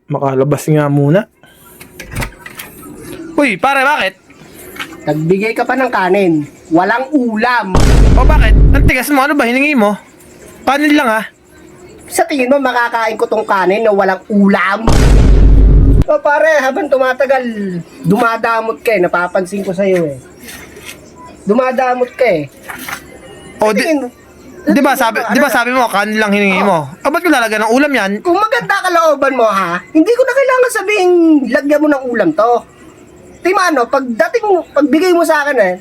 Makalabas nga muna. Uy, pare, bakit? Nagbigay ka pa ng kanin. Walang ulam. O bakit? Ang tigas mo, ano ba hiningi mo? Kanin lang ha. Sa tingin mo, makakain ko tong kanin na walang ulam? O pare, habang tumatagal, dumadamot ka eh. Napapansin ko sa'yo eh. Dumadamot ka eh. O di ba sabi mo kanin lang hiningi mo? O ba't ko lalagyan ng ulam yan? Kung maganda ka looban mo ha, hindi ko na kailangan sabihin lagyan mo ng ulam to. Timano, pagbigay mo sa akin eh,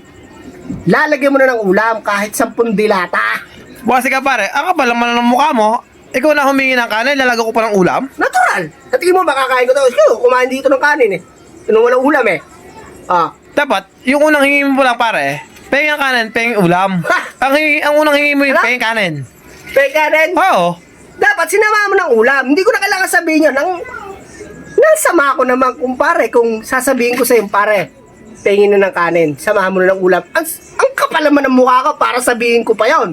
lalagyan mo na ng ulam kahit 10 dilata. Buwasi ka pare, ang kapal naman ng mukha mo. Ikaw na humingi ng kanin, lalagyan ko pa ng ulam? Natural. Sa tingin mo, makakain ko to. Kumain dito ng kanin eh. Yung walang ulam eh. Ah. Dapat, yung unang hingi mo lang pare, penging ang kanin, penging ulam. Ang unang hingi mo yung Ano? penging kanin. Pwede kanin? Oo. Dapat sinama mo ng ulam. Hindi ko na kailangan sabihin yun. Nasama ko naman kumpare kung sasabihin ko sa yung pare. Pengin na ng kanin. Samahan mo na ng ulam. Ang kapal naman ng mukha ko para sabihin ko pa yon.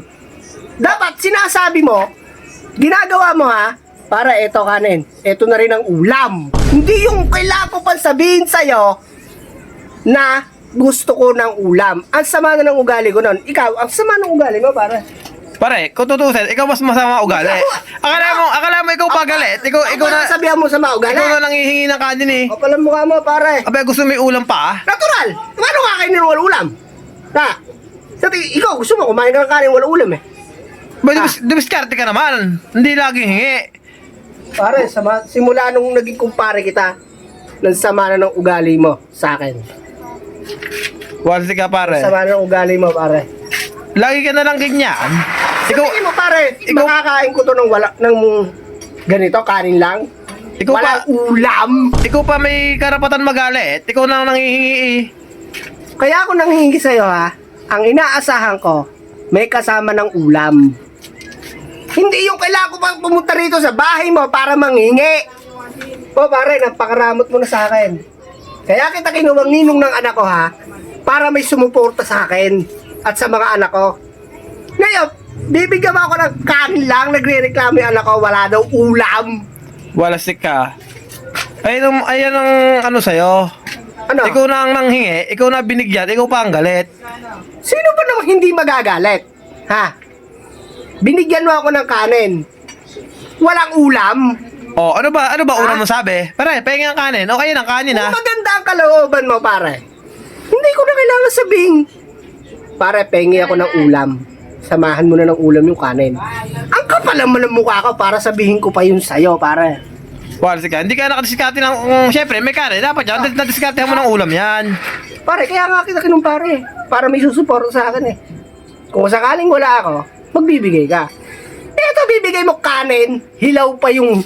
Dapat sinasabi mo, ginagawa mo ha, para eto kanin. Eto na rin ang ulam. Hindi yung kailangan ko pang sabihin sa'yo na gusto ko ng ulam. Ang sama na ng ugali ko nun. Ikaw, ang sama ng ugali mo, pare. Pare, kung tutusin, ikaw mas masama ugali. Akala mo ikaw pa galit. Ikaw na, sabihan mo sa mga ugali. ikaw na nangihingi ng kanin eh. O pala mukha mo, pare. Abay, gusto mo yung ulam pa ah? Natural! Paano kakainin ng walang ulam? Ha? Ikaw, gusto mo kumain ka ng kanin walang ulam eh. Ba, dibiskarte ka naman. Hindi laging hingi. Pare, simula nung naging kumpare kita, nagsama na ng ugali mo sa akin. Walsi ka pare. Nagsama na ng ugali mo, pare. Lagi ka na lang ganyan. Ikaw, mo, pare, makakain ko to ng ganito, kanin lang. Ikaw Walang pa, ulam. ikaw pa may karapatan magalit. Ikaw na nangihingi eh. Kaya ako nanghihingi sa'yo ha, ang inaasahan ko, may kasama ng ulam. Hindi yung kailangan ko pang pumunta rito sa bahay mo para manghingi. O pare, napakaramot mo na sa akin. Kaya kita kinuwang ninong ng anak ko ha, para may sumuporta sa akin at sa mga anak ko. Ngayon, bibigyan mo ako ng kanin lang, nagre-reklamo yung anak ko, wala daw ulam. Walasik ka. Ayan ang ano sa'yo. Ano? Ikaw na ang nanghingi, ikaw na binigyan, ikaw pa ang galit. Sino ba namang hindi magagalit? Ha? Binigyan mo ako ng kanin. Walang ulam. Oh, ano ba una mo sabi? Pare, pengen ang kanin. Okay ang kanin ha. Kung maganda ang kalooban mo, pare, hindi ko na kailangan sabihin, pare, pengi ako ng ulam. Samahan mo na ng ulam yung kanin. Ang kapal naman ng mukha ko para sabihin ko pa yun sa'yo, pare. Walsi ka, hindi ka nakadiskarte ng, syempre may kanin. Dapat yan, nadiskartehan mo ng ulam yan. Pare, kaya nga kita kinumpare. Para may susuporta sa akin eh. Kung sakaling wala ako, magbibigay ka. Eto, bibigay mo kanin, hilaw pa yung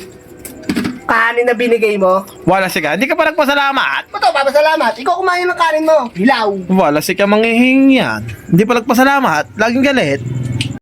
kanin na binigay mo. Walasi ka, hindi ka pa nagpasalamat. Ito, papasalamat. Ikaw kumain ng kanin mo, hilaw. Walasi ka manghihingi yan. Hindi pa nagpasalamat, laging galit.